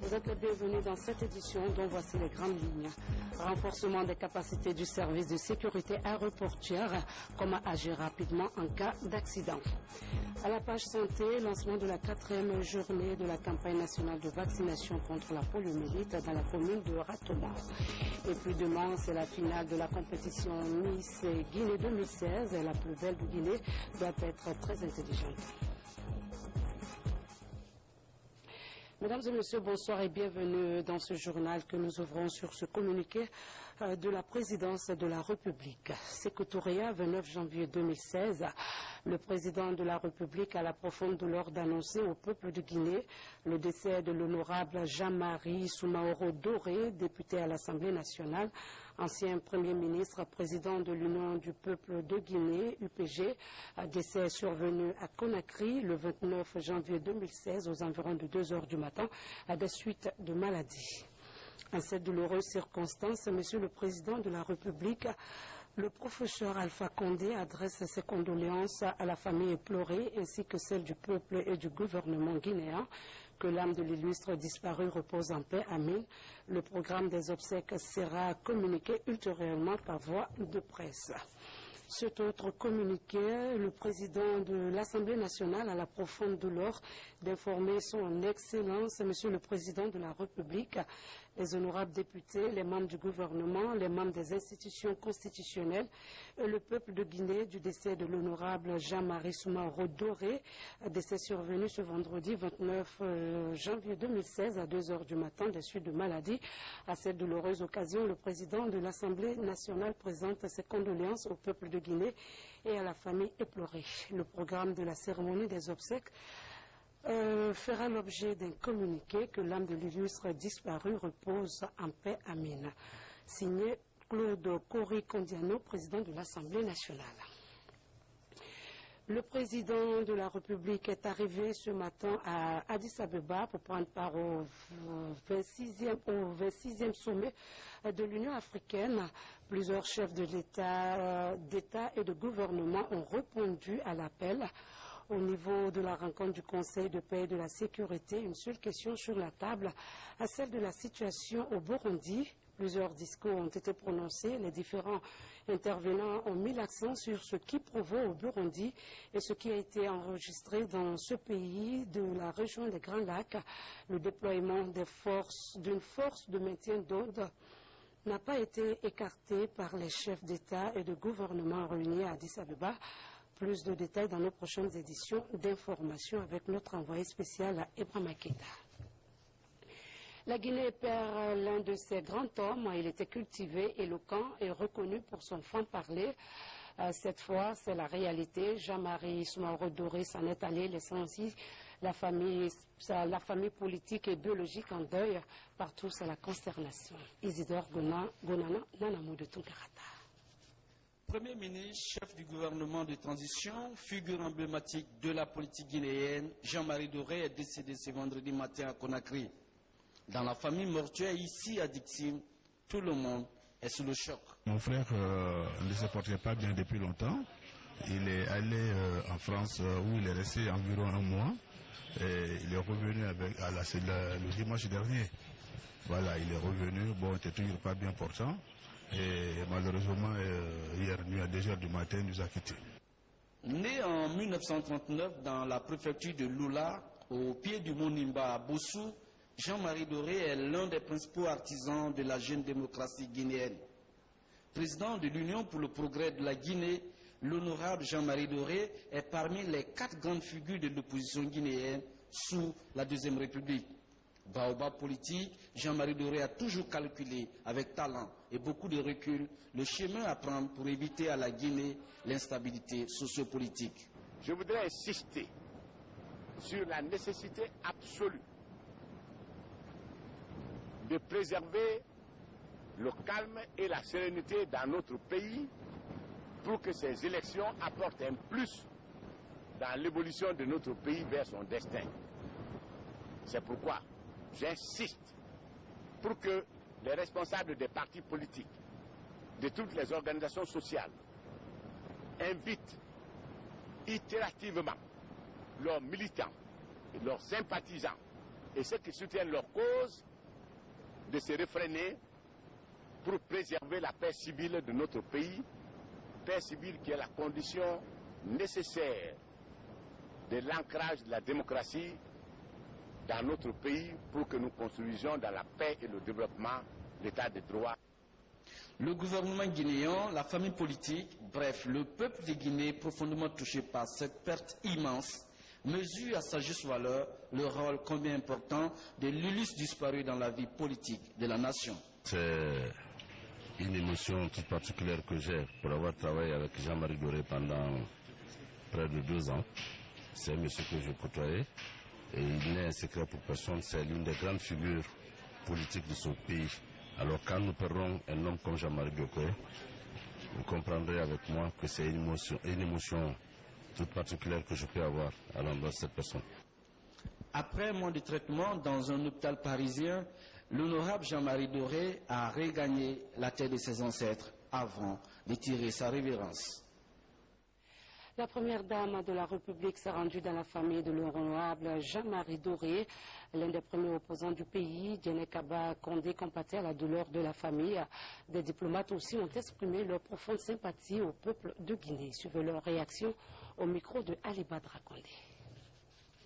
Vous êtes les bienvenus dans cette édition dont voici les grandes lignes. Renforcement des capacités du service de sécurité aéroportuaire, comment agir rapidement en cas d'accident. À la page santé, lancement de la 4e journée de la campagne nationale de vaccination contre la poliomyélite dans la commune de Ratoma. Et puis demain, c'est la finale de la compétition Miss Guinée 2016. Et la plus belle du Guinée doit être très intelligente. Mesdames et messieurs, bonsoir et bienvenue dans ce journal que nous ouvrons sur ce communiqué de la présidence de la République. Sékou-Touréa, 29 janvier 2016, le président de la République a la profonde douleur d'annoncer au peuple de Guinée le décès de l'honorable Jean-Marie Soumaoro Doré, député à l'Assemblée nationale, ancien Premier ministre, président de l'Union du peuple de Guinée, UPG, décès survenu à Conakry le 29 janvier 2016 aux environs de 2 heures du matin à des suites de maladie. En cette douloureuse circonstance, Monsieur le Président de la République, le professeur Alpha Condé adresse ses condoléances à la famille éplorée ainsi que celle du peuple et du gouvernement guinéen. Que l'âme de l'illustre disparu repose en paix. Amin. Le programme des obsèques sera communiqué ultérieurement par voie de presse. Cet autre communiqué, le président de l'Assemblée nationale a la profonde douleur d'informer son Excellence, Monsieur le Président de la République, les honorables députés, les membres du gouvernement, les membres des institutions constitutionnelles et le peuple de Guinée du décès de l'honorable Jean-Marie Soumaoro Doré, décès survenu ce vendredi 29 janvier 2016 à 2 heures du matin des suites de maladie. À cette douloureuse occasion, le président de l'Assemblée nationale présente ses condoléances au peuple de Guinée et à la famille éplorée. Le programme de la cérémonie des obsèques fera l'objet d'un communiqué que l'âme de l'illustre disparu repose en paix. Amin. Signé Claude Kori-Kondiano, président de l'Assemblée nationale. Le président de la République est arrivé ce matin à Addis Abeba pour prendre part au 26e sommet de l'Union africaine. Plusieurs chefs de l'État et de gouvernement ont répondu à l'appel. Au niveau de la rencontre du Conseil de paix et de la sécurité, une seule question sur la table, à celle de la situation au Burundi. Plusieurs discours ont été prononcés. Les différents intervenants ont mis l'accent sur ce qui provoque au Burundi et ce qui a été enregistré dans ce pays de la région des Grands Lacs. Le déploiement d'une force de maintien d'ordre n'a pas été écarté par les chefs d'État et de gouvernement réunis à Addis Abeba. Plus de détails dans nos prochaines éditions d'information avec notre envoyé spécial Ibrahima Keita. La Guinée perd l'un de ses grands hommes. Il était cultivé, éloquent et reconnu pour son franc-parler. Cette fois, c'est la réalité. Jean-Marie Soumaoro Doré s'en est allé, laissant aussi la famille politique et biologique en deuil. Partout, c'est la consternation. Isidore Gonana, Nanamou de Tunkarata. Premier ministre, chef du gouvernement de transition, figure emblématique de la politique guinéenne, Jean-Marie Doré est décédé ce vendredi matin à Conakry. Dans la famille mortuaire ici à Dixim, tout le monde est sous le choc. Mon frère ne se portait pas bien depuis longtemps. Il est allé en France où il est resté environ un mois. Et il est revenu le dimanche dernier. Voilà, il est revenu. Bon, il n'était toujours pas bien portant. Et malheureusement, hier nuit à 2 heures du matin, il nous a quittés. Né en 1939 dans la préfecture de Lula, au pied du mont Nimba à Bossou, Jean-Marie Doré est l'un des principaux artisans de la jeune démocratie guinéenne. Président de l'Union pour le progrès de la Guinée, l'honorable Jean-Marie Doré est parmi les 4 grandes figures de l'opposition guinéenne sous la Deuxième République. Baobab politique, Jean-Marie Doré a toujours calculé avec talent et beaucoup de recul le chemin à prendre pour éviter à la Guinée l'instabilité sociopolitique. Je voudrais insister sur la nécessité absolue de préserver le calme et la sérénité dans notre pays pour que ces élections apportent un plus dans l'évolution de notre pays vers son destin. C'est pourquoi j'insiste pour que les responsables des partis politiques, de toutes les organisations sociales, invitent itérativement leurs militants, et leurs sympathisants et ceux qui soutiennent leur cause de se réfréner pour préserver la paix civile de notre pays, paix civile qui est la condition nécessaire de l'ancrage de la démocratie dans notre pays pour que nous construisions dans la paix et le développement l'état de droit. Le gouvernement guinéen, la famille politique, bref, le peuple de Guinée profondément touché par cette perte immense, mesure à sa juste valeur le rôle combien important de l'illustre disparu dans la vie politique de la nation. C'est une émotion toute particulière que j'ai pour avoir travaillé avec Jean-Marie Doré pendant près de 2 ans. C'est un monsieur que je côtoyais et il n'est un secret pour personne, c'est l'une des grandes figures politiques de ce pays. Alors quand nous perdons un homme comme Jean-Marie Doré, vous comprendrez avec moi que c'est une émotion toute particulière que je peux avoir à l'endroit de cette personne. Après un mois de traitement dans un hôpital parisien, l'honorable Jean-Marie Doré a regagné la terre de ses ancêtres avant de tirer sa révérence. La première dame de la République s'est rendue dans la famille de l'honorable Jean-Marie Doré. L'un des premiers opposants du pays, Diéné Kaba Condé, compatait à la douleur de la famille. Des diplomates aussi ont exprimé leur profonde sympathie au peuple de Guinée. Suivez leur réaction au micro de Ali Badra Condé.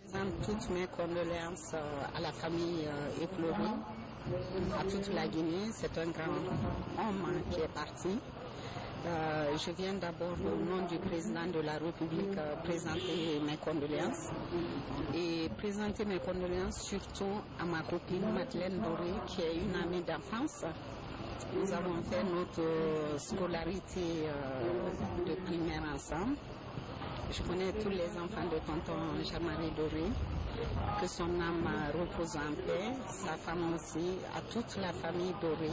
Je présente toutes mes condoléances à la famille éplorée, à toute la Guinée. C'est un grand homme qui est parti. Je viens d'abord au nom du président de la République présenter mes condoléances et présenter mes condoléances surtout à ma copine Madeleine Doré qui est une amie d'enfance. Nous avons fait notre scolarité de primaire ensemble. Je connais tous les enfants de tonton Jean-Marie Doré. Que son âme repose en paix, sa femme aussi, à toute la famille Doré,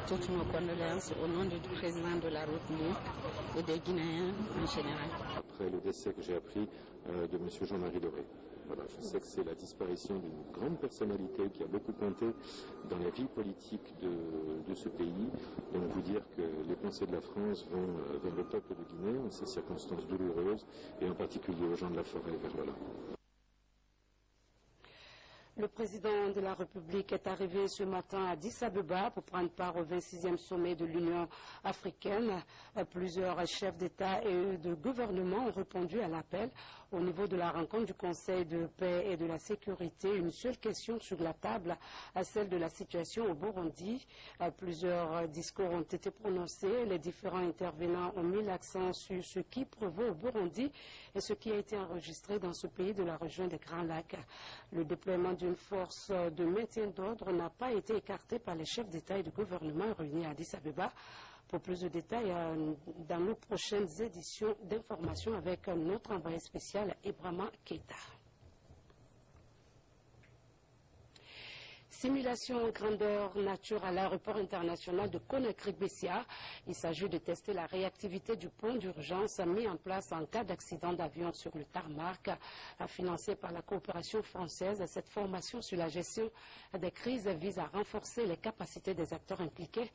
toutes nos condoléances au nom du président de la République et des Guinéens en général. Après le décès que j'ai appris de M. Jean-Marie Doré. Voilà, je sais que c'est la disparition d'une grande personnalité qui a beaucoup compté dans la vie politique de ce pays. Donc vous dire que les pensées de la France vont vers le peuple de Guinée en ces circonstances douloureuses et en particulier aux gens de la forêt vers là. Le président de la République est arrivé ce matin à Addis Abeba pour prendre part au 26e sommet de l'Union africaine. Plusieurs chefs d'État et de gouvernement ont répondu à l'appel. Au niveau de la rencontre du Conseil de paix et de la sécurité, une seule question sur la table, celle de la situation au Burundi. Plusieurs discours ont été prononcés. Les différents intervenants ont mis l'accent sur ce qui prévaut au Burundi et ce qui a été enregistré dans ce pays de la région des Grands Lacs. Le déploiement d'une force de maintien d'ordre n'a pas été écarté par les chefs d'État et de gouvernement réunis à Addis Abeba. Pour plus de détails, dans nos prochaines éditions d'information avec notre envoyé spécial, Ibrahima Keita. Simulation grandeur nature à l'aéroport international de Conakry-Bessia. Il s'agit de tester la réactivité du pont d'urgence mis en place en cas d'accident d'avion sur le tarmac. Financé par la coopération française, cette formation sur la gestion des crises vise à renforcer les capacités des acteurs impliqués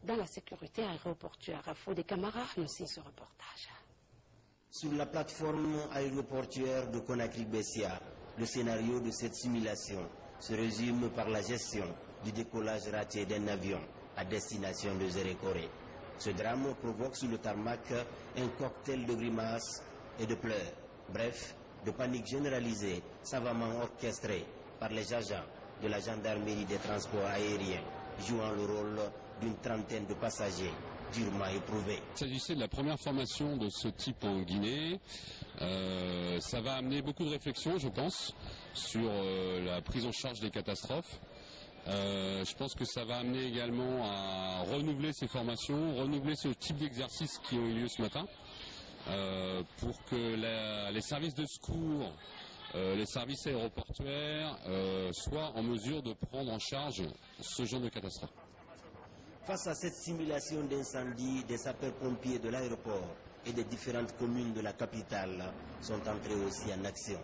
dans la sécurité aéroportuaire. Fodé Camara nous signe ce reportage. Sur la plateforme aéroportuaire de Conakry-Bessia, le scénario de cette simulation se résume par la gestion du décollage raté d'un avion à destination de Zérékoré. Ce drame provoque sur le tarmac un cocktail de grimaces et de pleurs. Bref, de panique généralisée, savamment orchestrée par les agents de la gendarmerie des transports aériens, jouant le rôle d'une trentaine de passagers durement éprouvés. Il s'agissait de la première formation de ce type en Guinée. Ça va amener beaucoup de réflexions, je pense, sur la prise en charge des catastrophes. Je pense que ça va amener également à renouveler ces formations, renouveler ce type d'exercices qui ont eu lieu ce matin, pour que les services de secours, les services aéroportuaires soient en mesure de prendre en charge ce genre de catastrophe. Face à cette simulation d'incendie, des sapeurs-pompiers de l'aéroport et des différentes communes de la capitale sont entrés aussi en action.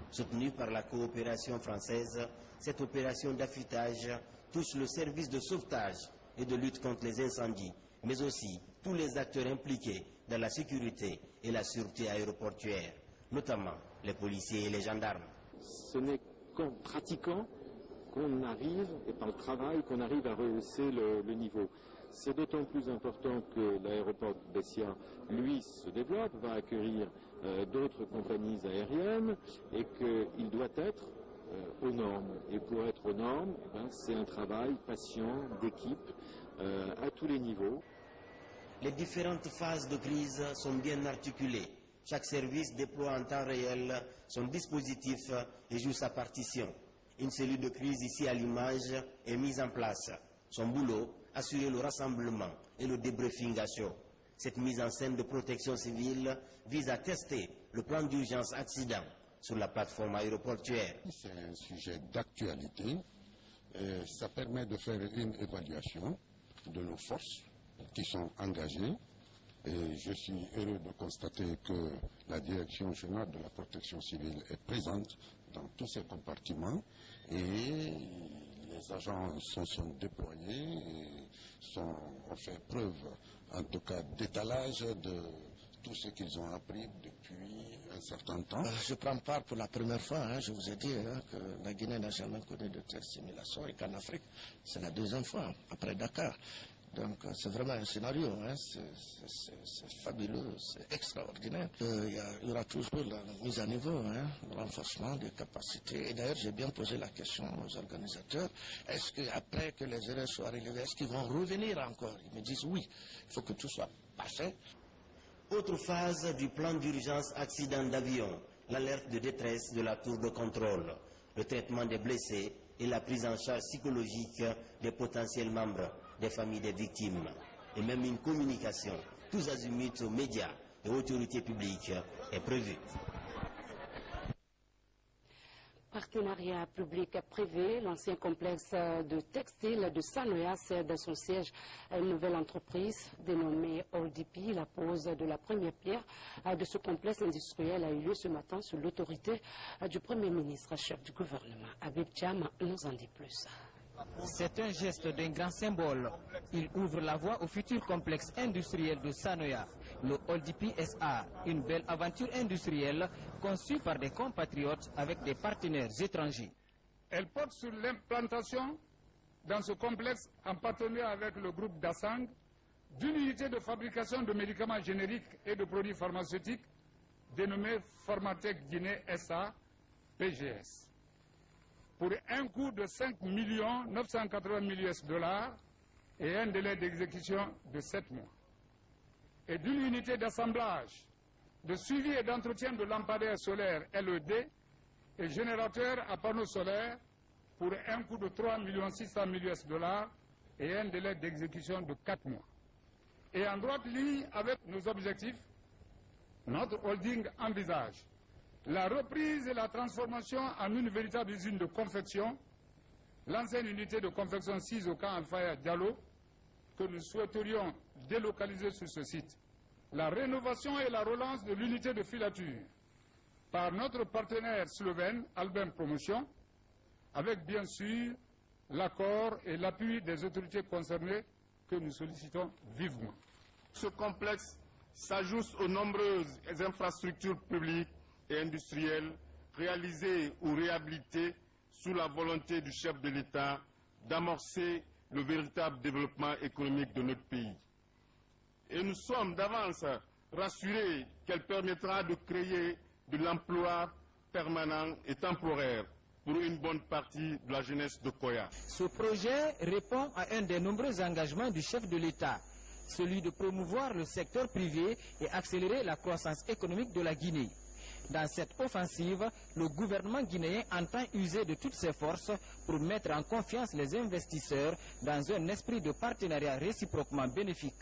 Soutenue par la coopération française, cette opération d'affûtage touche le service de sauvetage et de lutte contre les incendies, mais aussi tous les acteurs impliqués dans la sécurité et la sûreté aéroportuaire. notamment les policiers et les gendarmes. Ce n'est qu'en pratiquant qu'on arrive, et par le travail, qu'on arrive à rehausser le niveau. C'est d'autant plus important que l'aéroport de Bessia, lui, se développe, va accueillir d'autres compagnies aériennes et qu'il doit être aux normes. Et pour être aux normes, c'est un travail patient, d'équipe, à tous les niveaux. Les différentes phases de crise sont bien articulées. Chaque service déploie en temps réel son dispositif et joue sa partition. Une cellule de crise ici à l'image est mise en place. Son boulot, assurer le rassemblement et le débriefing à chaud. Cette mise en scène de protection civile vise à tester le plan d'urgence accident sur la plateforme aéroportuaire. C'est un sujet d'actualité. Ça permet de faire une évaluation de nos forces qui sont engagées. Et je suis heureux de constater que la Direction générale de la protection civile est présente dans tous ces compartiments et les agents se sont déployés et ont fait preuve, en tout cas, d'étalage de tout ce qu'ils ont appris depuis un certain temps. Je prends part pour la première fois, je vous ai dit que la Guinée n'a jamais connu de telle simulation et qu'en Afrique, c'est la deuxième fois, après Dakar. Donc c'est vraiment un scénario, c'est fabuleux, c'est extraordinaire. Il y aura toujours la mise à niveau, le renforcement des capacités. Et d'ailleurs, j'ai bien posé la question aux organisateurs, est-ce qu'après que les erreurs soient relevées, est-ce qu'ils vont revenir encore? Ils me disent oui, il faut que tout soit parfait. Autre phase du plan d'urgence accident d'avion, l'alerte de détresse de la tour de contrôle, le traitement des blessés et la prise en charge psychologique des potentiels membres des familles des victimes, et même une communication tous azimuts aux médias et aux autorités publiques est prévue. Partenariat public-privé, l'ancien complexe de textile de Sanoya cède son siège à une nouvelle entreprise dénommée OLDP. La pose de la première pierre de ce complexe industriel a eu lieu ce matin sous l'autorité du Premier ministre, chef du gouvernement. Habib Cham nous en dit plus. C'est un geste d'un grand symbole. Il ouvre la voie au futur complexe industriel de Sanoya, le OLDP SA, une belle aventure industrielle conçue par des compatriotes avec des partenaires étrangers. Elle porte sur l'implantation dans ce complexe, en partenariat avec le groupe Dasang, d'une unité de fabrication de médicaments génériques et de produits pharmaceutiques dénommée Pharmatech Guinée SA, PGS. Pour un coût de 5 980 000 $ et un délai d'exécution de 7 mois. Et d'une unité d'assemblage, de suivi et d'entretien de lampadaires solaires LED et générateurs à panneaux solaires pour un coût de 3 600 000 $ et un délai d'exécution de 4 mois. Et en droite ligne avec nos objectifs, notre holding envisage la reprise et la transformation en une véritable usine de confection, l'ancienne unité de confection 6 au camp Alfaya Diallo, que nous souhaiterions délocaliser sur ce site. La rénovation et la relance de l'unité de filature par notre partenaire slovène, Albin Promotion, avec bien sûr l'accord et l'appui des autorités concernées que nous sollicitons vivement. Ce complexe s'ajoute aux nombreuses infrastructures publiques et industrielles réalisées ou réhabilitées sous la volonté du chef de l'État d'amorcer le véritable développement économique de notre pays. Et nous sommes d'avance rassurés qu'elle permettra de créer de l'emploi permanent et temporaire pour une bonne partie de la jeunesse de Koya. Ce projet répond à un des nombreux engagements du chef de l'État, celui de promouvoir le secteur privé et accélérer la croissance économique de la Guinée. Dans cette offensive, le gouvernement guinéen entend user de toutes ses forces pour mettre en confiance les investisseurs dans un esprit de partenariat réciproquement bénéfique.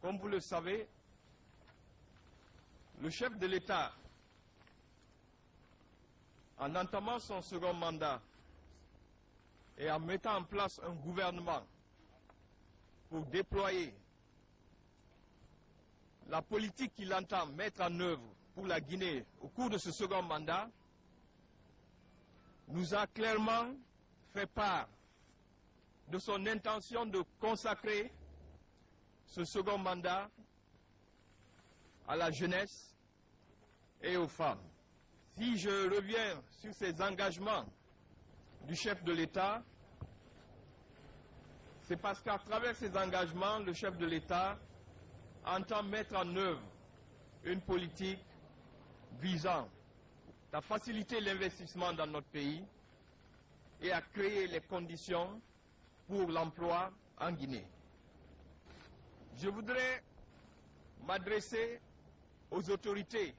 Comme vous le savez, le chef de l'État, en entamant son second mandat et en mettant en place un gouvernement pour déployer la politique qu'il entend mettre en œuvre pour la Guinée au cours de ce second mandat, nous a clairement fait part de son intention de consacrer ce second mandat à la jeunesse et aux femmes. Si je reviens sur ces engagements du chef de l'État, c'est parce qu'à travers ces engagements, le chef de l'État entend mettre en œuvre une politique visant à faciliter l'investissement dans notre pays et à créer les conditions pour l'emploi en Guinée. Je voudrais m'adresser aux autorités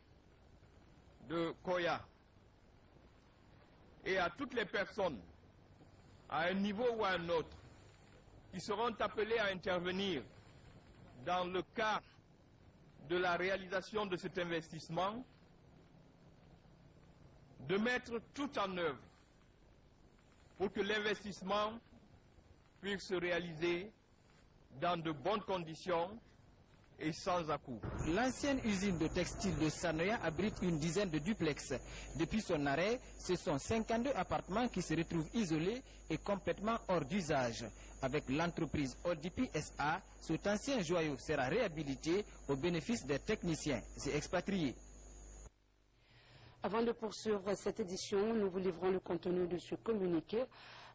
de Koya et à toutes les personnes, à un niveau ou à un autre, qui seront appelées à intervenir dans le cadre de la réalisation de cet investissement, de mettre tout en œuvre pour que l'investissement puisse se réaliser dans de bonnes conditions et sans à-coups. L'ancienne usine de textile de Sanoya abrite une dizaine de duplex. Depuis son arrêt, ce sont 52 appartements qui se retrouvent isolés et complètement hors d'usage. Avec l'entreprise ODP SA, cet ancien joyau sera réhabilité au bénéfice des techniciens et expatriés. Avant de poursuivre cette édition, nous vous livrons le contenu de ce communiqué.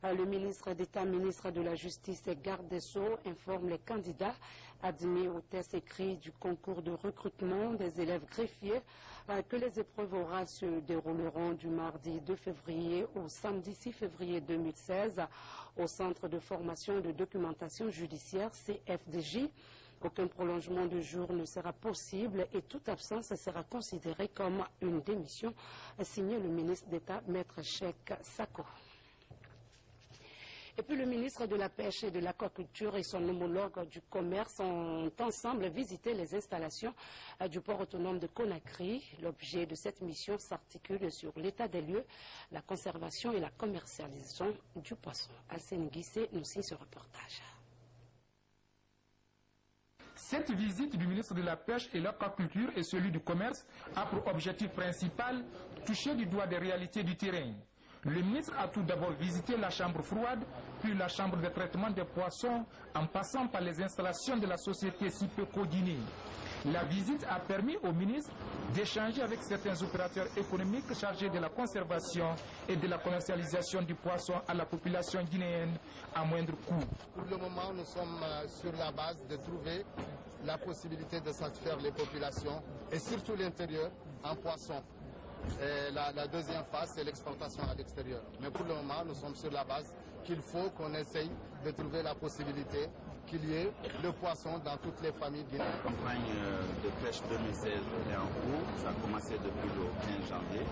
Le ministre d'État, ministre de la Justice et garde des Sceaux informe les candidats admis au test écrit du concours de recrutement des élèves greffiers que les épreuves orales se dérouleront du mardi 2 février au samedi 6 février 2016 au Centre de formation et de documentation judiciaire CFDJ. Aucun prolongement de jour ne sera possible et toute absence sera considérée comme une démission, a signé le ministre d'État, Maître Cheikh Sako. Et puis le ministre de la Pêche et de l'Aquaculture et son homologue du Commerce ont ensemble visité les installations du port autonome de Conakry. L'objet de cette mission s'articule sur l'état des lieux, la conservation et la commercialisation du poisson. Alcine Guissé nous signe ce reportage. Cette visite du ministre de la Pêche et l'Aquaculture et celui du Commerce a pour objectif principal toucher du doigt des réalités du terrain. Le ministre a tout d'abord visité la chambre froide, puis la chambre de traitement des poissons, en passant par les installations de la société Sipeco Guinée. La visite a permis au ministre d'échanger avec certains opérateurs économiques chargés de la conservation et de la commercialisation du poisson à la population guinéenne à moindre coût. Pour le moment, nous sommes sur la base de trouver la possibilité de satisfaire les populations et surtout l'intérieur en poisson. La deuxième phase, c'est l'exportation à l'extérieur. Mais pour le moment, nous sommes sur la base qu'il faut qu'on essaye de trouver la possibilité qu'il y ait le poisson dans toutes les familles guinéennes. La campagne de pêche 2016 est en cours. Ça a commencé depuis le 15 janvier.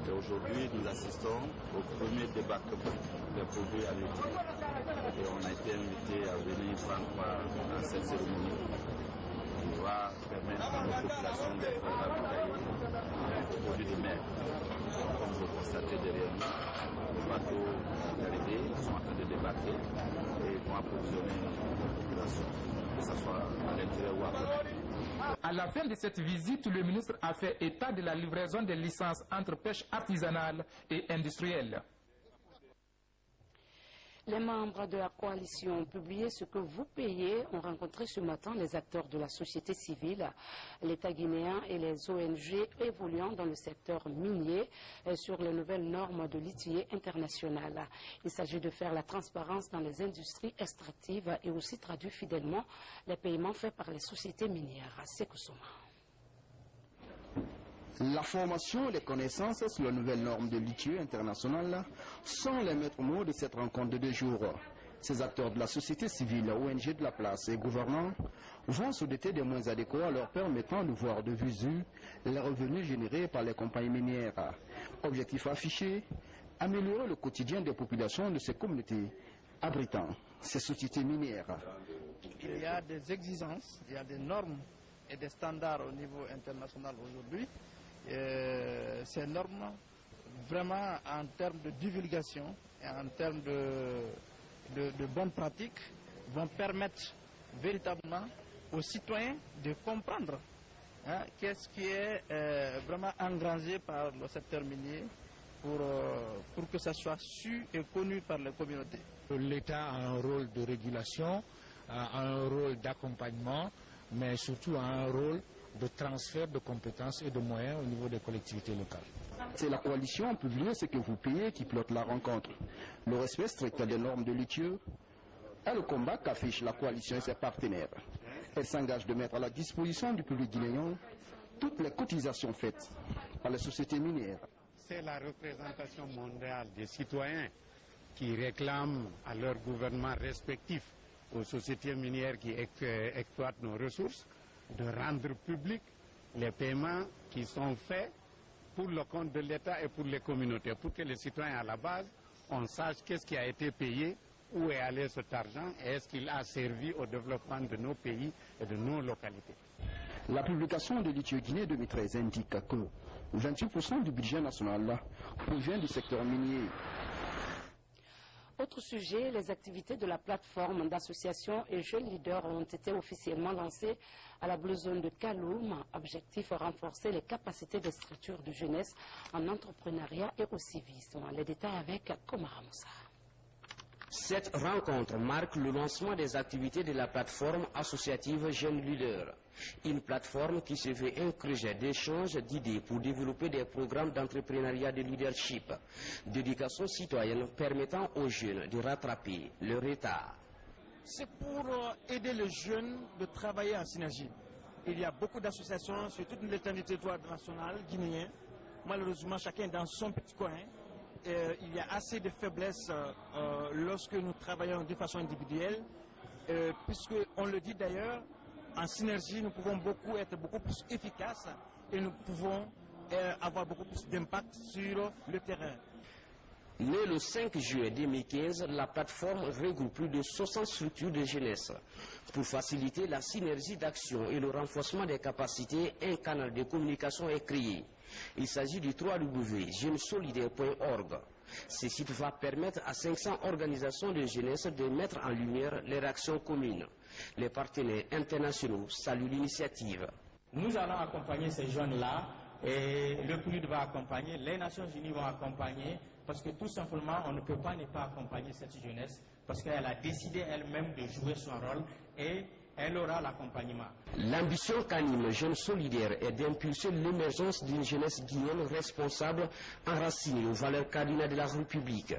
Et aujourd'hui, nous assistons au premier débarquement des produits halieutiques. Et on a été invité à venir prendre part à cette cérémonie qui va permettre à nos populations d'être ravitaillées aux produits de mer. Comme vous le constatez derrière nous, les bateaux sont arrivés, ils sont en train de débarquer et vont approvisionner nos populations, que ce soit à l'intérieur ou à l'extérieur. À la fin de cette visite, le ministre a fait état de la livraison des licences entre pêche artisanale et industrielle. Les membres de la coalition ont publié ce que vous payez. Ont rencontré ce matin les acteurs de la société civile, l'État guinéen et les ONG évoluant dans le secteur minier sur les nouvelles normes de l'ITIE international. Il s'agit de faire la transparence dans les industries extractives et aussi traduire fidèlement les paiements faits par les sociétés minières. Sekoussouma. La formation et les connaissances sur les nouvelles normes de l'ITIE international sont les maîtres mots de cette rencontre de 2 jours. Ces acteurs de la société civile, ONG de la place et gouvernants vont se doter des moyens adéquats leur permettant de voir de visu les revenus générés par les compagnies minières. Objectif affiché, améliorer le quotidien des populations de ces communautés abritant ces sociétés minières. Il y a des exigences, il y a des normes et des standards au niveau international aujourd'hui. Ces normes, vraiment en termes de divulgation et en termes de bonnes pratiques, vont permettre véritablement aux citoyens de comprendre qu'est-ce qui est vraiment engrangé par le secteur minier pour que ça soit su et connu par les communautés. L'État a un rôle de régulation, a un rôle d'accompagnement, mais surtout a un rôle de transfert de compétences et de moyens au niveau des collectivités locales. C'est la coalition Publier ce que vous payez qui pilote la rencontre. Le respect strict des normes de l'ITIE est le combat qu'affiche la coalition et ses partenaires. Elle s'engage de mettre à la disposition du public guinéen toutes les cotisations faites par les sociétés minières. C'est la représentation mondiale des citoyens qui réclament à leurs gouvernements respectifs, aux sociétés minières qui exploitent nos ressources, de rendre publics les paiements qui sont faits pour le compte de l'État et pour les communautés, pour que les citoyens à la base, on sache qu'est-ce qui a été payé, où est allé cet argent et est-ce qu'il a servi au développement de nos pays et de nos localités. La publication de l'ITIE Guinée 2013 indique que 28% du budget national provient du secteur minier. Autre sujet, les activités de la plateforme d'associations et jeunes leaders ont été officiellement lancées à la Blue Zone de Kaloum. Objectif, renforcer les capacités de structures de jeunesse en entrepreneuriat et au civisme. Les détails avec Komara Moussa. Cette rencontre marque le lancement des activités de la plateforme associative Jeunes Leaders. Une plateforme qui se veut un creuset d'échange d'idées pour développer des programmes d'entrepreneuriat de leadership, d'éducation citoyenne permettant aux jeunes de rattraper leur retard. C'est pour aider les jeunes de travailler en synergie. Il y a beaucoup d'associations sur toute l'étendue du territoire national guinéen. Malheureusement, chacun dans son petit coin. Il y a assez de faiblesses lorsque nous travaillons de façon individuelle, puisqu'on le dit d'ailleurs, en synergie, nous pouvons être beaucoup plus efficaces et nous pouvons avoir beaucoup plus d'impact sur le terrain. Née le 5 juillet 2015, la plateforme regroupe plus de 60 structures de jeunesse. Pour faciliter la synergie d'action et le renforcement des capacités, un canal de communication est créé. Il s'agit du www.jeunesolidaires.org. Ce site va permettre à 500 organisations de jeunesse de mettre en lumière leurs actions communes. Les partenaires internationaux saluent l'initiative. Nous allons accompagner ces jeunes-là et le PNUD va accompagner, les Nations Unies vont accompagner, parce que tout simplement on ne peut pas ne pas accompagner cette jeunesse parce qu'elle a décidé elle-même de jouer son rôle et elle aura l'accompagnement. L'ambition qu'anime Jeunes Solidaires est d'impulser l'émergence d'une jeunesse guinéenne responsable, enracinée aux valeurs cardinales de la République.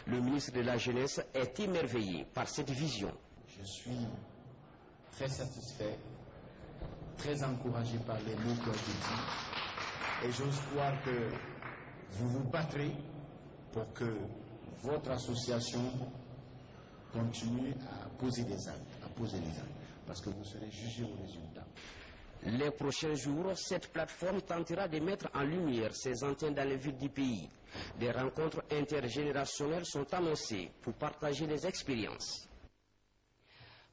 Le ministre de la Jeunesse est émerveillé par cette vision. Je suis très satisfait, très encouragé par les mots qui ont été dits et j'ose croire que vous vous battrez pour que votre association continue à poser des actes, parce que vous serez jugé au résultat. Les prochains jours, cette plateforme tentera de mettre en lumière ses antennes dans les villes du pays. Des rencontres intergénérationnelles sont annoncées pour partager les expériences.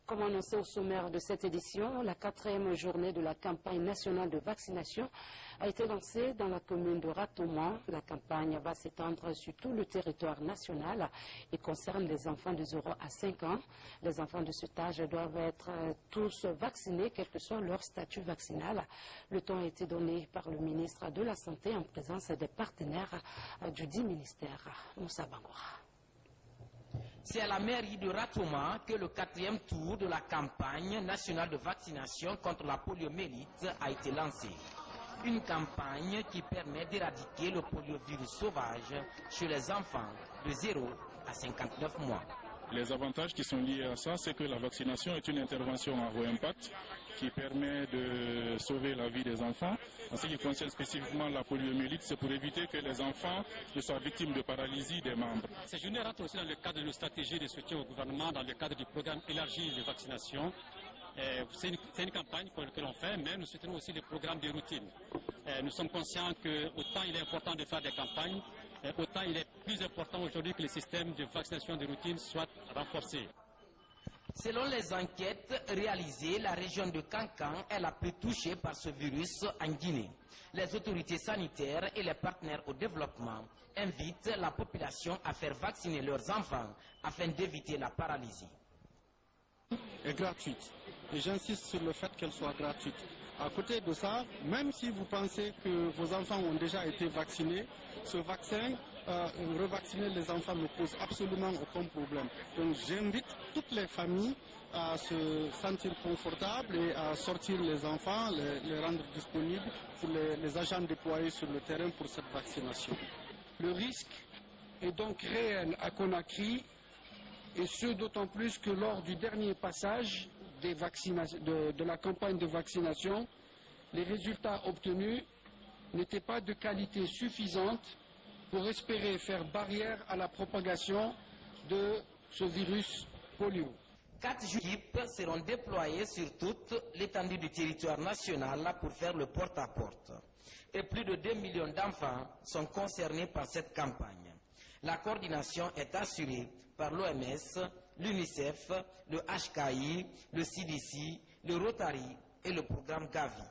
Comme annoncé au sommaire de cette édition, la 4e journée de la campagne nationale de vaccination a été lancée dans la commune de Ratouma. La campagne va s'étendre sur tout le territoire national et concerne les enfants de 0 à 5 ans. Les enfants de cet âge doivent être tous vaccinés, quel que soit leur statut vaccinal. Le temps a été donné par le ministre de la Santé en présence des partenaires du dit ministère. Moussa Bangoura. C'est à la mairie de Ratouma que le 4e tour de la campagne nationale de vaccination contre la poliomyélite a été lancé. Une campagne qui permet d'éradiquer le poliovirus sauvage chez les enfants de 0 à 59 mois. Les avantages qui sont liés à ça, c'est que la vaccination est une intervention à haut impact qui permet de sauver la vie des enfants. En ce qui concerne spécifiquement la poliomyélite, c'est pour éviter que les enfants ne soient victimes de paralysie des membres. Ces journées rentrent aussi dans le cadre de nos stratégies de soutien au gouvernement, dans le cadre du programme élargi de vaccination. C'est une campagne que l'on fait, mais nous soutenons aussi les programmes de routine. Nous sommes conscients que autant il est important de faire des campagnes, autant il est plus important aujourd'hui que le système de vaccination de routine soit renforcé. Selon les enquêtes réalisées, la région de Kankan est la plus touchée par ce virus en Guinée. Les autorités sanitaires et les partenaires au développement invitent la population à faire vacciner leurs enfants afin d'éviter la paralysie. Est gratuite. Et j'insiste sur le fait qu'elle soit gratuite. À côté de ça, même si vous pensez que vos enfants ont déjà été vaccinés, ce vaccin revacciner les enfants ne pose absolument aucun problème. Donc j'invite toutes les familles à se sentir confortables et à sortir les enfants, les rendre disponibles pour les agents déployés sur le terrain pour cette vaccination. Le risque est donc réel à Conakry, et ce d'autant plus que lors du dernier passage de la campagne de vaccination, les résultats obtenus n'étaient pas de qualité suffisante pour espérer faire barrière à la propagation de ce virus polio. 4 équipes seront déployées sur toute l'étendue du territoire national pour faire le porte-à-porte. Et plus de 2 millions d'enfants sont concernés par cette campagne. La coordination est assurée par l'OMS, l'UNICEF, le HKI, le CDC, le Rotary et le programme Gavi.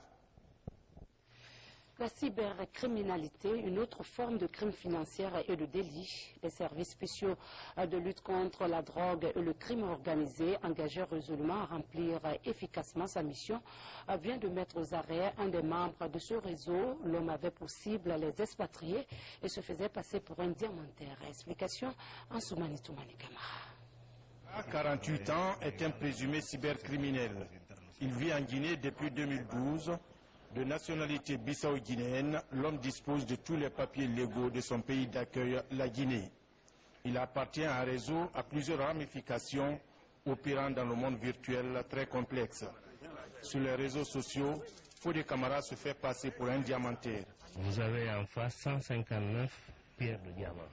La cybercriminalité, une autre forme de crime financier et de délit. Les services spéciaux de lutte contre la drogue et le crime organisé, engagés résolument à remplir efficacement sa mission, vient de mettre aux arrêts un des membres de ce réseau. L'homme avait pour cible les expatriés et se faisait passer pour un diamantaire. Explication en Soumani Toumani Kamara. 48 ans, est un présumé cybercriminel. Il vit en Guinée depuis 2012. De nationalité bissau-guinéenne, l'homme dispose de tous les papiers légaux de son pays d'accueil, la Guinée. Il appartient à un réseau à plusieurs ramifications, opérant dans le monde virtuel très complexe. Sur les réseaux sociaux, Fodé Camara se fait passer pour un diamantaire. Vous avez en face 159 pierres de diamant.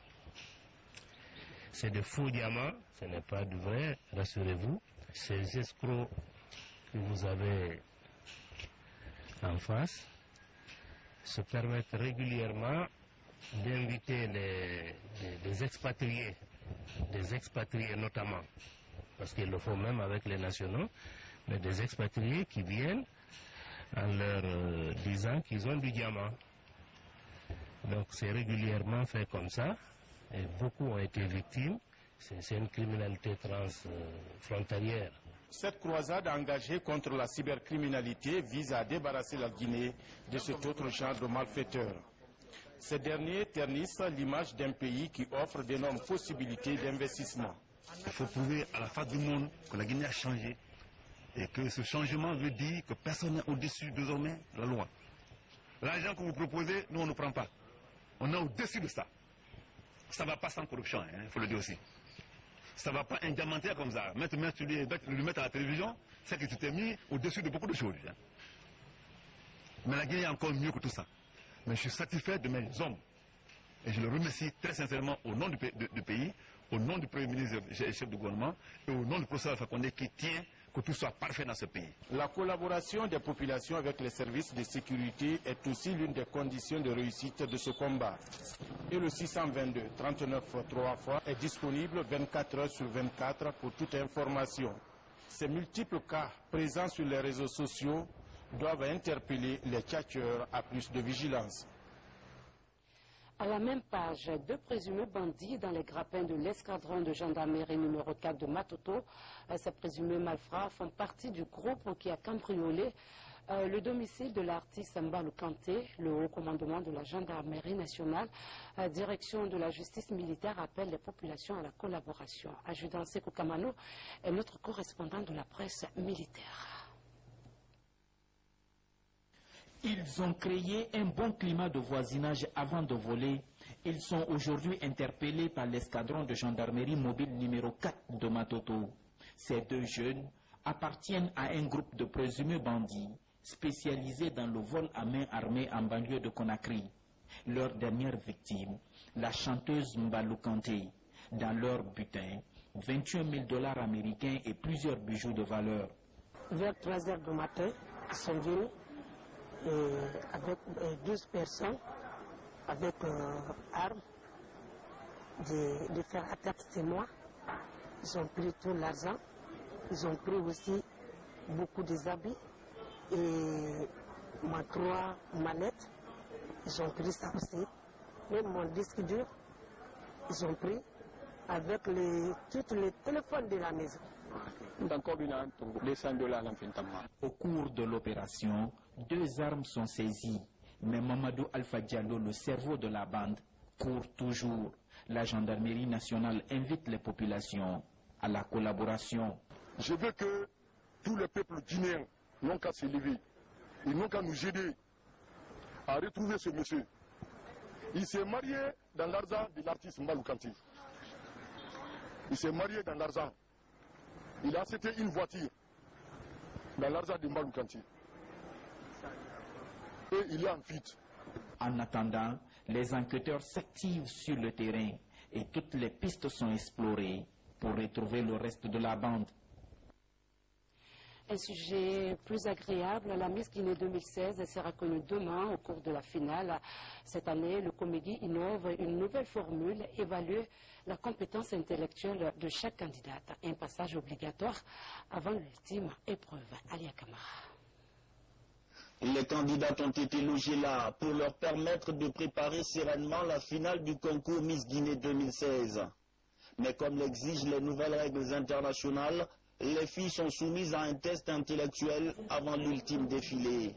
C'est de faux diamants, ce n'est pas de vrai, rassurez-vous. Ces escrocs que vous avez en face se permettent régulièrement d'inviter des expatriés notamment, parce qu'il le faut même avec les nationaux, mais des expatriés qui viennent en leur disant qu'ils ont du diamant. Donc c'est régulièrement fait comme ça, et beaucoup ont été victimes. C'est une criminalité transfrontalière. Cette croisade engagée contre la cybercriminalité vise à débarrasser la Guinée de cet autre genre de malfaiteurs. Ces derniers ternissent l'image d'un pays qui offre d'énormes possibilités d'investissement. Il faut prouver à la face du monde que la Guinée a changé et que ce changement veut dire que personne n'est au-dessus désormais de la loi. L'argent que vous proposez, nous on ne prend pas. On est au-dessus de ça. Ça ne va pas sans corruption, il faut le dire aussi. Ça ne va pas un diamantaire comme ça. Maintenant, tu le mettre à la télévision, c'est que tu t'es mis au-dessus de beaucoup de choses. Mais la Guinée est encore mieux que tout ça. Mais je suis satisfait de mes hommes. Et je le remercie très sincèrement au nom du pays, au nom du Premier ministre et chef du gouvernement, et au nom du professeur Alpha Condé qui tient que tout soit parfait dans ce pays. La collaboration des populations avec les services de sécurité est aussi l'une des conditions de réussite de ce combat. Et le 622 39 3 fois est disponible 24 heures sur 24 pour toute information. Ces multiples cas présents sur les réseaux sociaux doivent interpeller les tchatcheurs à plus de vigilance. À la même page, 2 présumés bandits dans les grappins de l'escadron de gendarmerie numéro 4 de Matoto. Ces présumés malfrats font partie du groupe qui a cambriolé le domicile de l'artiste Mbalou Kanté. Le haut commandement de la gendarmerie nationale, direction de la justice militaire, appelle les populations à la collaboration. Adjudant Sekou Kamano est notre correspondant de la presse militaire. Ils ont créé un bon climat de voisinage avant de voler. Ils sont aujourd'hui interpellés par l'escadron de gendarmerie mobile numéro 4 de Matoto. Ces 2 jeunes appartiennent à un groupe de présumés bandits spécialisés dans le vol à main armée en banlieue de Conakry. Leur dernière victime, la chanteuse Mbalou Kanté. Dans leur butin, 21 000 $ américains et plusieurs bijoux de valeur. Vers 3 heures du matin, ils sont venus avec 12 personnes, avec armes, de faire attaque chez moi. Ils ont pris tout l'argent, ils ont pris aussi beaucoup des habits et 3 manettes, ils ont pris ça aussi. Même mon disque dur, ils ont pris avec tous les téléphones de la maison. Au cours de l'opération, 2 armes sont saisies, mais Mamadou Alpha Diallo, le cerveau de la bande, court toujours. La gendarmerie nationale invite les populations à la collaboration. Je veux que tous les peuples guinéens n'ont qu'à se lever. Ils n'ont qu'à nous aider à retrouver ce monsieur. Il s'est marié dans l'argent de l'artiste Mbalou Kanté. Il s'est marié dans l'argent. Il a acheté une voiture dans l'argent de Mbalou Kanté. Et il est en fuite. En attendant, les enquêteurs s'activent sur le terrain et toutes les pistes sont explorées pour retrouver le reste de la bande. Un sujet plus agréable, la Miss Guinée 2016 sera connue demain au cours de la finale. Cette année, le Comédie innove une nouvelle formule, évalue la compétence intellectuelle de chaque candidate. Un passage obligatoire avant l'ultime épreuve. Alia Kamara. Les candidats ont été logés là pour leur permettre de préparer sereinement la finale du concours Miss Guinée 2016. Mais comme l'exigent les nouvelles règles internationales, les filles sont soumises à un test intellectuel avant l'ultime défilé.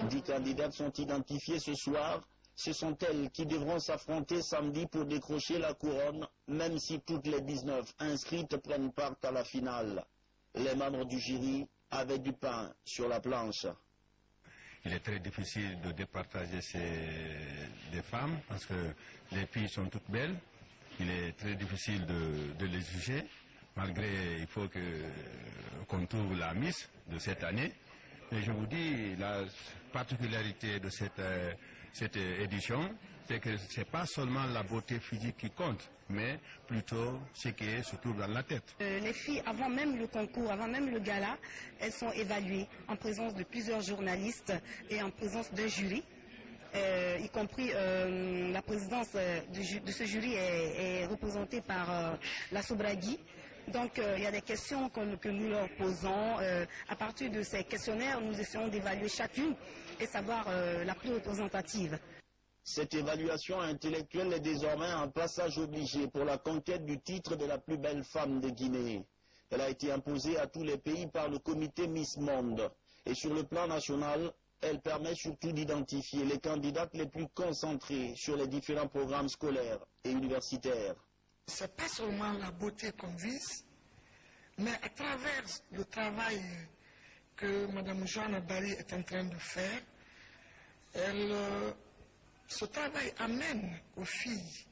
10 candidates sont identifiées ce soir. Ce sont elles qui devront s'affronter samedi pour décrocher la couronne, même si toutes les 19 inscrites prennent part à la finale. Les membres du jury avaient du pain sur la planche. Il est très difficile de départager des femmes parce que les filles sont toutes belles. Il est très difficile de les juger. Malgré, il faut qu'on trouve la Miss de cette année. Et je vous dis, la particularité de cette édition, c'est que ce n'est pas seulement la beauté physique qui compte, mais plutôt ce qui se trouve dans la tête. Les filles, avant même le concours, avant même le gala, elles sont évaluées en présence de plusieurs journalistes et en présence d'un jury. Y compris la présidence de ce jury est représentée par la Sobragui. Donc il y a des questions que nous leur posons. À partir de ces questionnaires, nous essayons d'évaluer chacune et savoir la plus représentative. Cette évaluation intellectuelle est désormais un passage obligé pour la conquête du titre de la plus belle femme de Guinée. Elle a été imposée à tous les pays par le comité Miss Monde. Et sur le plan national, elle permet surtout d'identifier les candidates les plus concentrées sur les différents programmes scolaires et universitaires. Ce n'est pas seulement la beauté qu'on vise, mais à travers le travail que Mme Joanna Barry est en train de faire, ce travail amène aux filles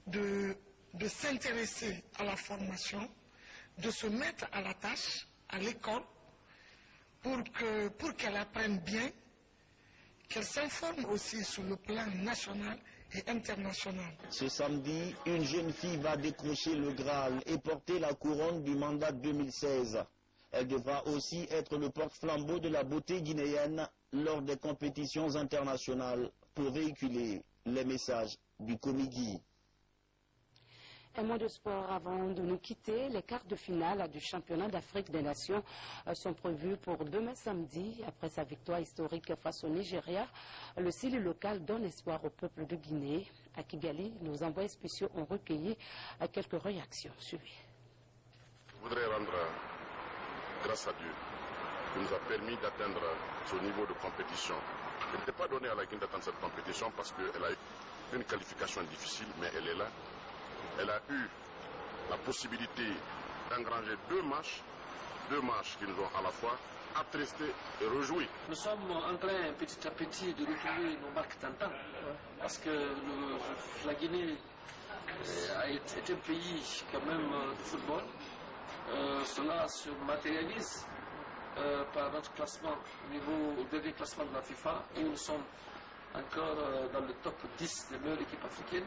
de s'intéresser à la formation, de se mettre à la tâche, à l'école, pour qu'elles apprennent bien, qu'elles s'informent aussi sur le plan national et international. Ce samedi, une jeune fille va décrocher le Graal et porter la couronne du mandat 2016. Elle devra aussi être le porte-flambeau de la beauté guinéenne lors des compétitions internationales pour véhiculer les messages du Comédie. Un mot de sport avant de nous quitter. Les quarts de finale du championnat d'Afrique des Nations sont prévus pour demain samedi. Après sa victoire historique face au Nigeria, le CIL local donne espoir au peuple de Guinée. À Kigali, nos envoyés spéciaux ont recueilli quelques réactions. Suivez. Je voudrais rendre grâce à Dieu qui nous a permis d'atteindre ce niveau de compétition. Il n'était pas donné à la Guinée d'atteindre cette compétition parce qu'elle a eu une qualification difficile, mais elle est là. Elle a eu la possibilité d'engranger deux matchs qui nous ont à la fois attristés et réjouis. Nous sommes en train petit à petit de retrouver nos marques tentants parce que la Guinée est un pays quand même de football. Cela se matérialise par notre classement au dernier classement de la FIFA où nous sommes encore dans le top 10 des meilleures équipes africaines.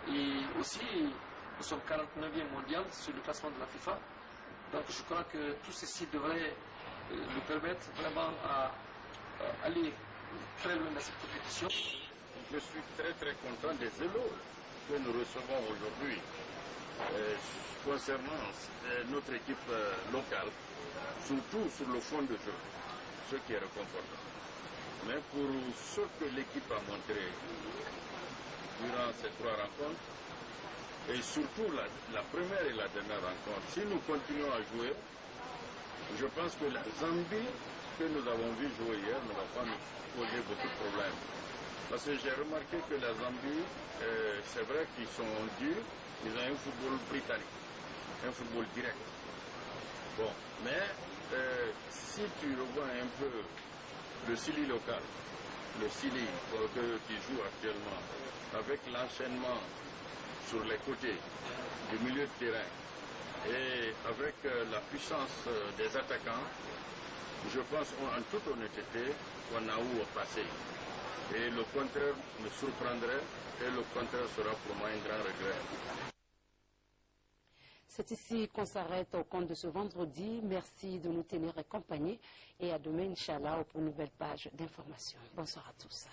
Et aussi, nous sommes 49e mondial sur le classement de la FIFA. Donc je crois que tout ceci devrait nous permettre vraiment à aller très loin dans cette compétition. Je suis très très content des éloges que nous recevons aujourd'hui concernant notre équipe locale, surtout sur le fond de jeu, ce qui est réconfortant. Mais pour ce que l'équipe a montré durant ces trois rencontres, et surtout la première et la dernière rencontre, si nous continuons à jouer, je pense que la Zambie que nous avons vu jouer hier ne va pas nous poser beaucoup de problèmes. Parce que j'ai remarqué que la Zambie, c'est vrai qu'ils sont durs, ils ont un football britannique, un football direct. Bon, mais si tu revois un peu le Sili local, le Sili qui joue actuellement, avec l'enchaînement sur les côtés du milieu de terrain et avec la puissance des attaquants, je pense en toute honnêteté qu'on a où passer. Et le contraire me surprendrait et le contraire sera pour moi un grand regret. C'est ici qu'on s'arrête au compte de ce vendredi. Merci de nous tenir compagnie et à demain, Inch'Allah, pour une nouvelle page d'information. Bonsoir à tous.